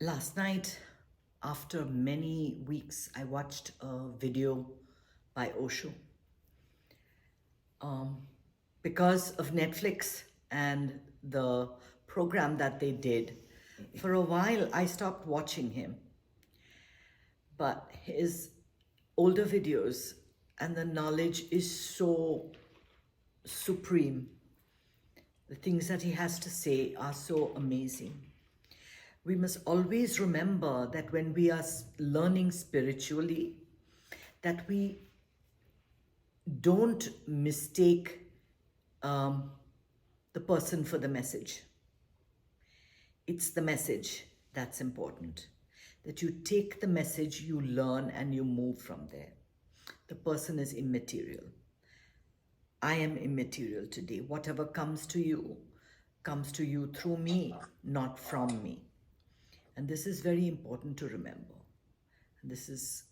Last night, after many weeks, I watched a video by Osho. Um, because of Netflix and the program that they did, for a while I stopped watching him. But his older videos and the knowledge is so supreme. The things that he has to say are so amazing. We must always remember that when we are learning spiritually, that we don't mistake um, the person for the message. It's the message that's important. That you take the message, you learn, and you move from there. The person is immaterial. I am immaterial today. Whatever comes to you through me, not from me. And this is very important to remember. And this is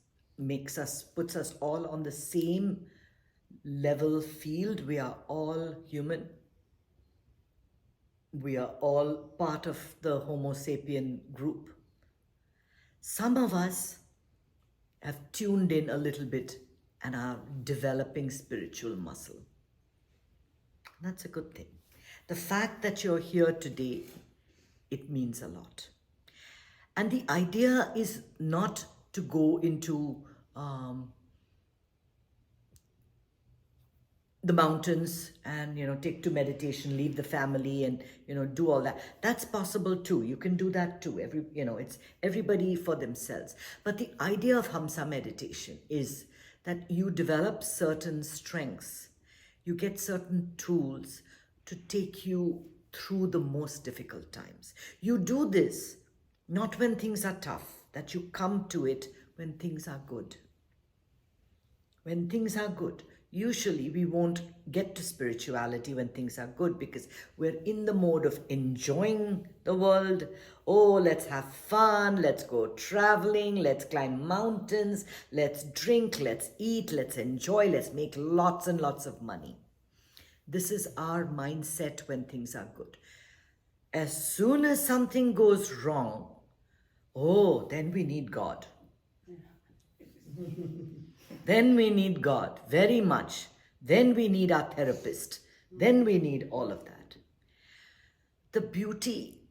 puts us all on the same level field. We are all human. We are all part of the Homo sapien group. Some of us have tuned in a little bit and are developing spiritual muscle. That's a good thing. The fact that you're here today, it means a lot. And the idea is not to go into the mountains and take to meditation, leave the family, and do all that. That's possible too. You can do that too. It's everybody for themselves. But the idea of Hamsa meditation is that you develop certain strengths, you get certain tools to take you through the most difficult times. You do this not when things are tough, that you come to it when things are good. When things are good. Usually we won't get to spirituality when things are good because we're in the mode of enjoying the world. Oh, let's have fun, let's go traveling, let's climb mountains, let's drink, let's eat, let's enjoy, let's make lots and lots of money. This is our mindset when things are good. As soon as something goes wrong, oh, then we need God. Then we need God very much. Then we need our therapist. Then we need all of that. The beauty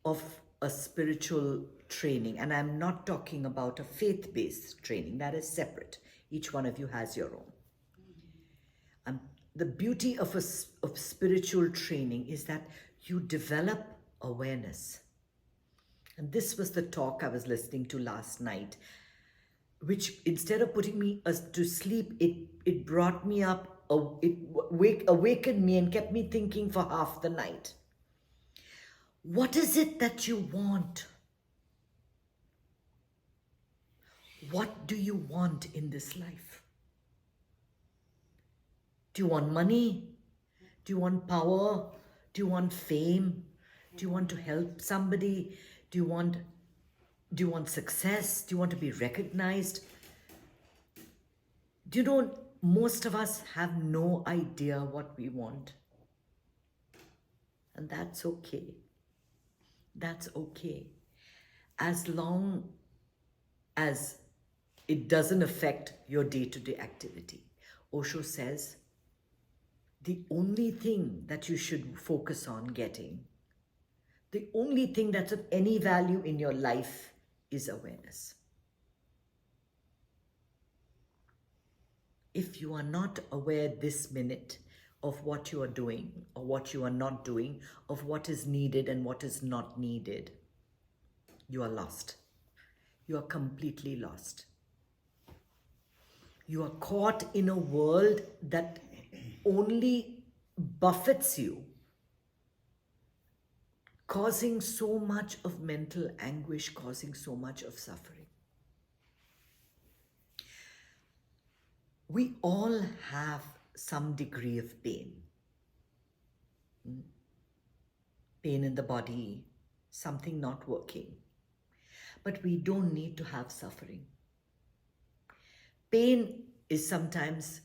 of a spiritual training, and I'm not talking about a faith-based training, that is separate. Each one of you has your own. The beauty of spiritual training is that you develop awareness. And this was the talk I was listening to last night, which instead of putting me to sleep, it brought me up, it awakened me and kept me thinking for half the night. What is it that you want? What do you want in this life? Do you want money? Do you want power? Do you want fame? Do you want to help somebody? Do you want success? Do you want to be recognized? Do you know, most of us have no idea what we want. And that's okay. That's okay. As long as it doesn't affect your day-to-day activity. Osho says, the only thing that you should focus on getting, the only thing that's of any value in your life is awareness. If you are not aware this minute of what you are doing or what you are not doing, of what is needed and what is not needed, you are lost. You are completely lost. You are caught in a world that only buffets you, causing so much of mental anguish, causing so much of suffering. We all have some degree of pain. Pain in the body, something not working. But we don't need to have suffering. Pain is sometimes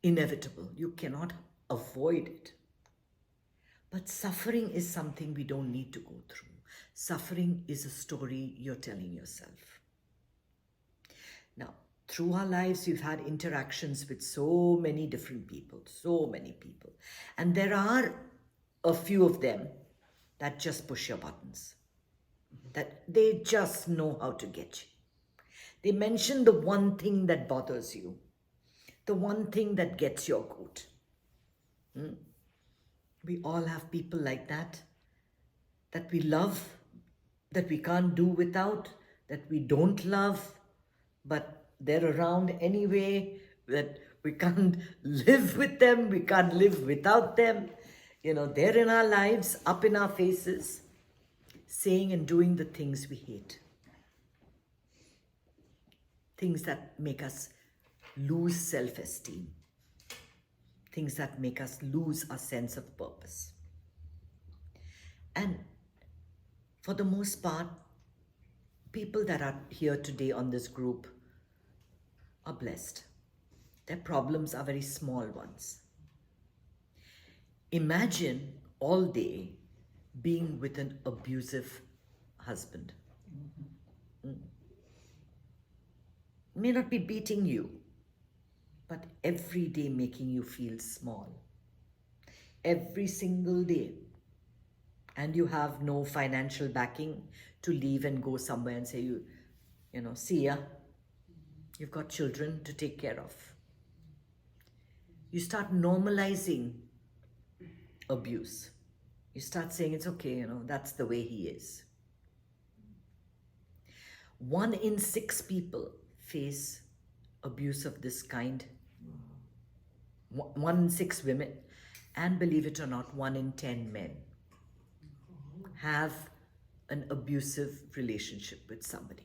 inevitable. You cannot avoid it. But suffering is something we don't need to go through. Suffering is a story you're telling yourself. Now, through our lives, we've had interactions with so many different people, so many people. And there are a few of them that just push your buttons, that they just know how to get you. They mention the one thing that bothers you, the one thing that gets your goat. We all have people like that we love, that we can't do without, that we don't love, but they're around anyway, that we can't live with them, we can't live without them. They're in our lives, up in our faces, saying and doing the things we hate. Things that make us lose self-esteem. Things that make us lose our sense of purpose. And for the most part, people that are here today on this group are blessed. Their problems are very small ones. Imagine all day being with an abusive husband. May not be beating you, but every day making you feel small. Every single day. And you have no financial backing to leave and go somewhere and say, see ya. You've got children to take care of. You start normalizing abuse. You start saying it's okay, that's the way he is. 1 in 6 people face abuse of this kind. 1 in 6 women, and believe it or not, 1 in 10 men have an abusive relationship with somebody.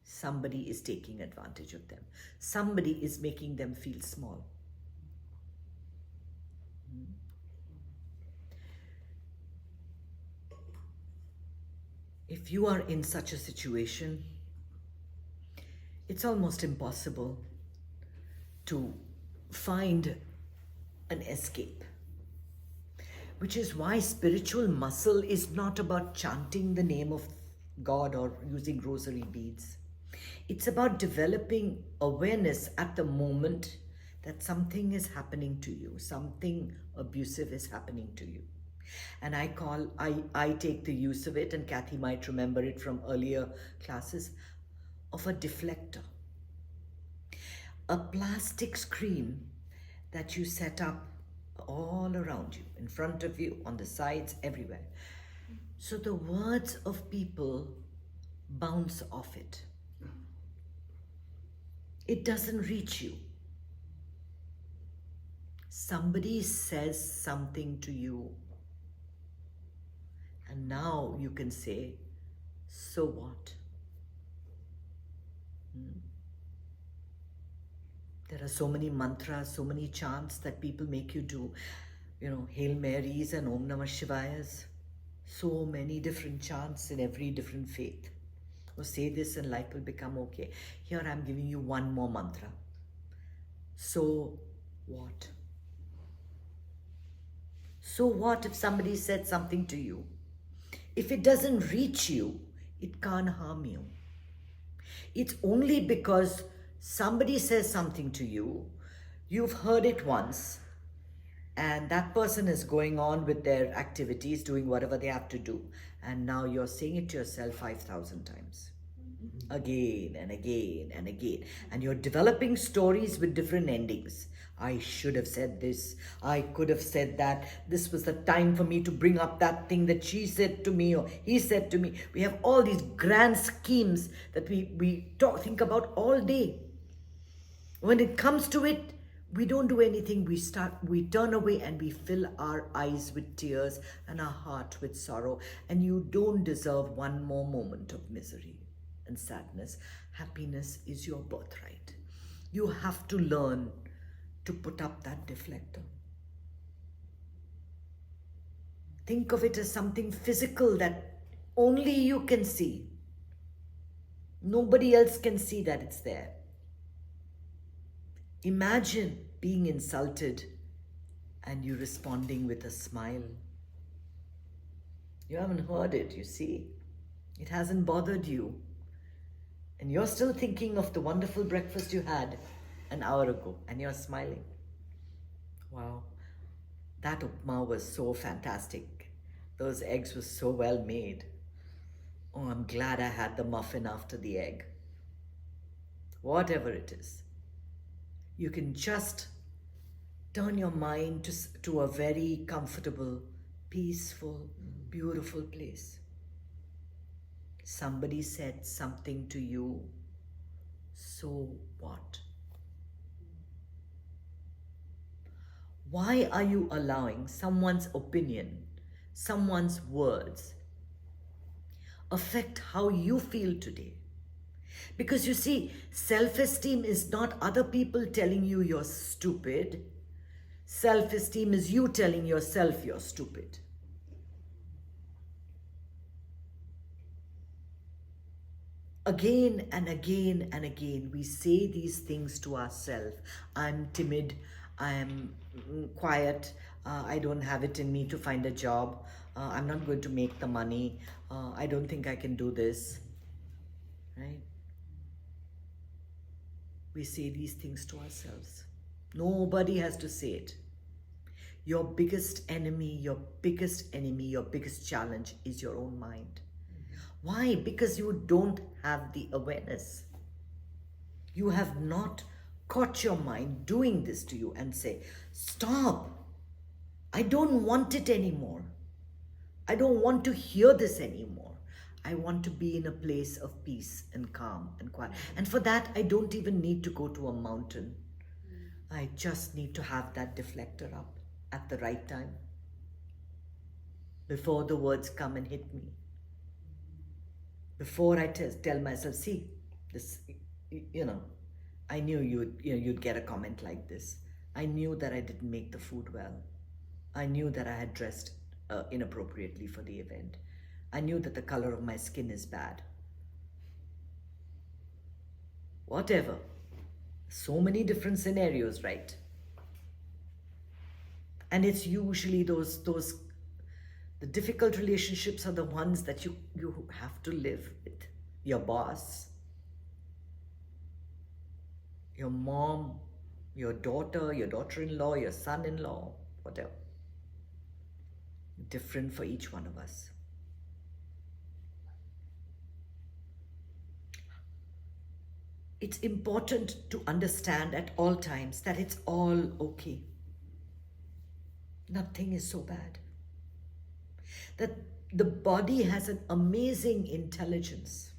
Somebody is taking advantage of them. Somebody is making them feel small. If you are in such a situation, it's almost impossible to find an escape. Which is why spiritual muscle is not about chanting the name of God or using rosary beads. It's about developing awareness at the moment that something is happening to you, something abusive is happening to you. And I take the use of it, and Kathy might remember it from earlier classes, of a deflector. A plastic screen that you set up all around you, in front of you, on the sides, everywhere. So the words of people bounce off it. It doesn't reach you. Somebody says something to you, and now you can say, so what? There are so many mantras, so many chants that people make you do. Hail Marys and Om Namah Shivayas. So many different chants in every different faith. Or say this and life will become okay. Here I'm giving you one more mantra. So what? So what if somebody said something to you? If it doesn't reach you, it can't harm you. It's only because somebody says something to you, you've heard it once, and that person is going on with their activities, doing whatever they have to do. And now you're saying it to yourself 5,000 times. Again and again and again. And you're developing stories with different endings. I should have said this. I could have said that. This was the time for me to bring up that thing that she said to me or he said to me. We have all these grand schemes that we think about all day. When it comes to it, we don't do anything. We turn away and we fill our eyes with tears and our heart with sorrow. And you don't deserve one more moment of misery and sadness. Happiness is your birthright. You have to learn to put up that deflector. Think of it as something physical that only you can see. Nobody else can see that it's there. Imagine being insulted and you responding with a smile. You haven't heard it, you see. It hasn't bothered you. And you're still thinking of the wonderful breakfast you had an hour ago, and you're smiling. Wow, that upma was so fantastic. Those eggs were so well made. Oh, I'm glad I had the muffin after the egg. Whatever it is, you can just turn your mind to a very comfortable, peaceful, beautiful place. Somebody said something to you, so what? Why are you allowing someone's opinion, someone's words, affect how you feel today? Because you see, self-esteem is not other people telling you you're stupid. Self-esteem is you telling yourself you're stupid. Again and again and again, we say these things to ourselves. I'm timid, I'm quiet, I don't have it in me to find a job, I'm not going to make the money, I don't think I can do this, right? We say these things to ourselves. Nobody has to say it. Your biggest enemy, your biggest challenge is your own mind. Why? Because you don't have the awareness. You have not caught your mind doing this to you and say, stop. I don't want it anymore. I don't want to hear this anymore. I want to be in a place of peace and calm and quiet. And for that, I don't even need to go to a mountain. I just need to have that deflector up at the right time before the words come and hit me. Before I tell myself, see, this, I knew you'd get a comment like this. I knew that I didn't make the food well. I knew that I had dressed inappropriately for the event. I knew that the color of my skin is bad. Whatever. So many different scenarios, right? And it's usually the difficult relationships are the ones that you have to live with. Your boss, your mom, your daughter-in-law, your son-in-law, whatever. Different for each one of us. It's important to understand at all times that it's all okay. Nothing is so bad. That the body has an amazing intelligence.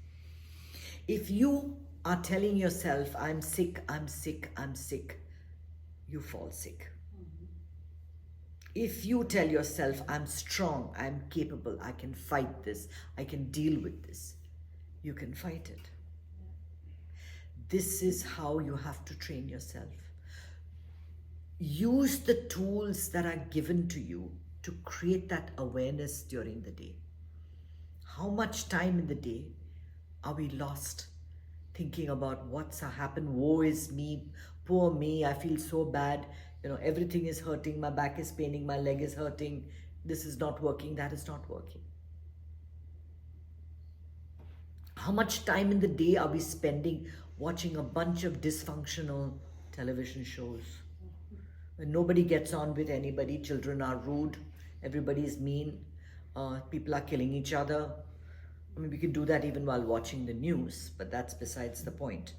If you are telling yourself, I'm sick, I'm sick, I'm sick, you fall sick. If you tell yourself, I'm strong, I'm capable, I can fight this, I can deal with this, you can fight it. This is how you have to train yourself. Use the tools that are given to you to create that awareness during the day. How much time in the day are we lost thinking about what's happened? Woe is me, poor me, I feel so bad. Everything is hurting, my back is paining, my leg is hurting, this is not working, that is not working. How much time in the day are we spending watching a bunch of dysfunctional television shows? When nobody gets on with anybody, children are rude, everybody is mean, people are killing each other. I mean, we can do that even while watching the news, but that's besides the point.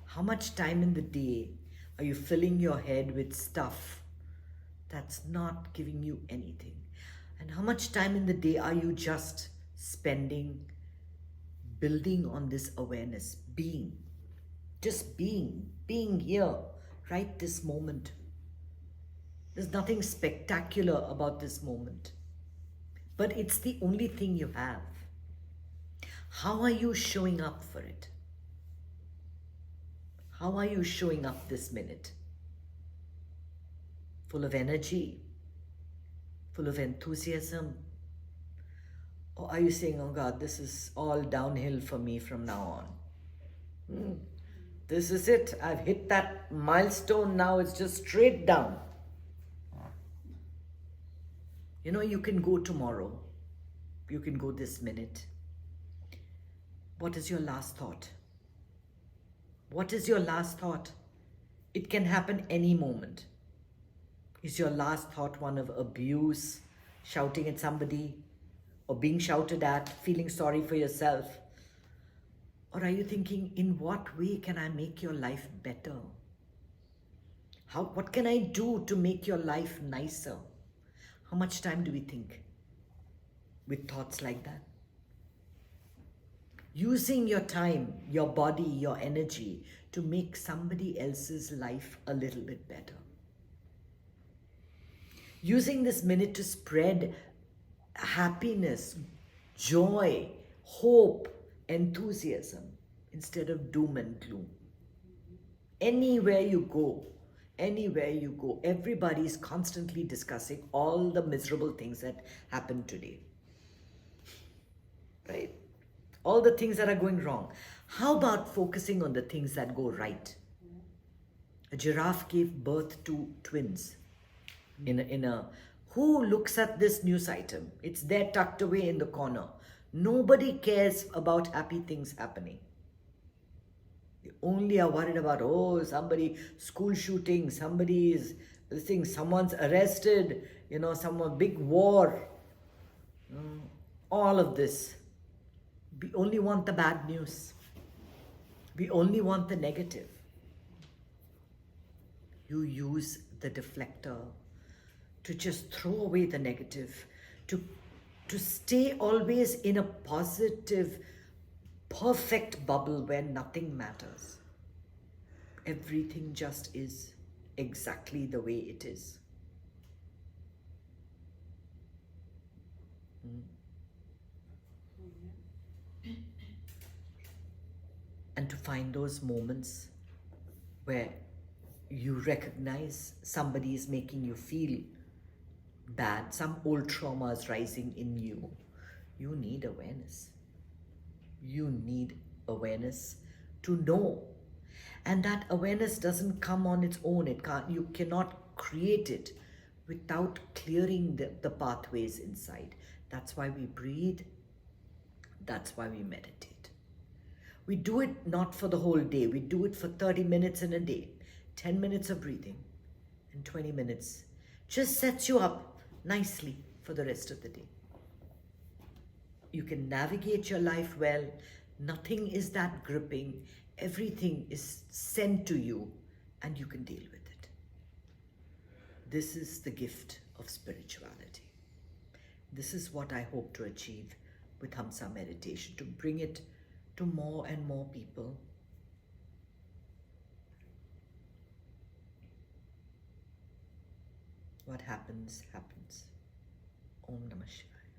How much time in the day are you filling your head with stuff that's not giving you anything? And how much time in the day are you just spending building on this awareness, just being here, right this moment? There's nothing spectacular about this moment, but it's the only thing you have. How are you showing up for it? How are you showing up this minute? Full of energy? Full of enthusiasm? Or are you saying, oh God, this is all downhill for me from now on? This is it. I've hit that milestone. Now it's just straight down. You can go tomorrow. You can go this minute. What is your last thought? What is your last thought? It can happen any moment. Is your last thought one of abuse, shouting at somebody, or being shouted at, feeling sorry for yourself? Or are you thinking, in what way can I make your life better? What can I do to make your life nicer? How much time do we think with thoughts like that? Using your time, your body, your energy to make somebody else's life a little bit better. Using this minute to spread happiness, joy, hope, enthusiasm instead of doom and gloom. Anywhere you go, everybody is constantly discussing all the miserable things that happened today. Right? All the things that are going wrong. How about focusing on the things that go right? A giraffe gave birth to twins. Who looks at this news item? It's there tucked away in the corner. Nobody cares about happy things happening. They only are worried about, school shooting, someone's arrested, some big war. All of this. We only want the bad news. We only want the negative. You use the deflector to just throw away the negative, to stay always in a positive, perfect bubble where nothing matters. Everything just is exactly the way it is. And to find those moments where you recognize somebody is making you feel bad, some old trauma is rising in you. You need awareness. You need awareness to know. And that awareness doesn't come on its own. You cannot create it without clearing the pathways inside. That's why we breathe. That's why we meditate. We do it not for the whole day. We do it for 30 minutes in a day. 10 minutes of breathing and 20 minutes just sets you up nicely for the rest of the day. You can navigate your life well. Nothing is that gripping. Everything is sent to you and you can deal with it. This is the gift of spirituality. This is what I hope to achieve with Hamsa Meditation, to bring it to more and more people. What happens, happens. Om Namah Shivaya.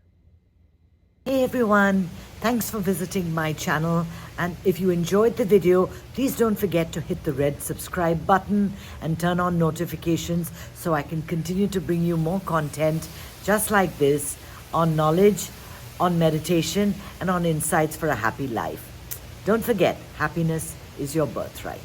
Hey everyone, thanks for visiting my channel. And if you enjoyed the video, please don't forget to hit the red subscribe button and turn on notifications so I can continue to bring you more content just like this on knowledge, on meditation, and on insights for a happy life. Don't forget, happiness is your birthright.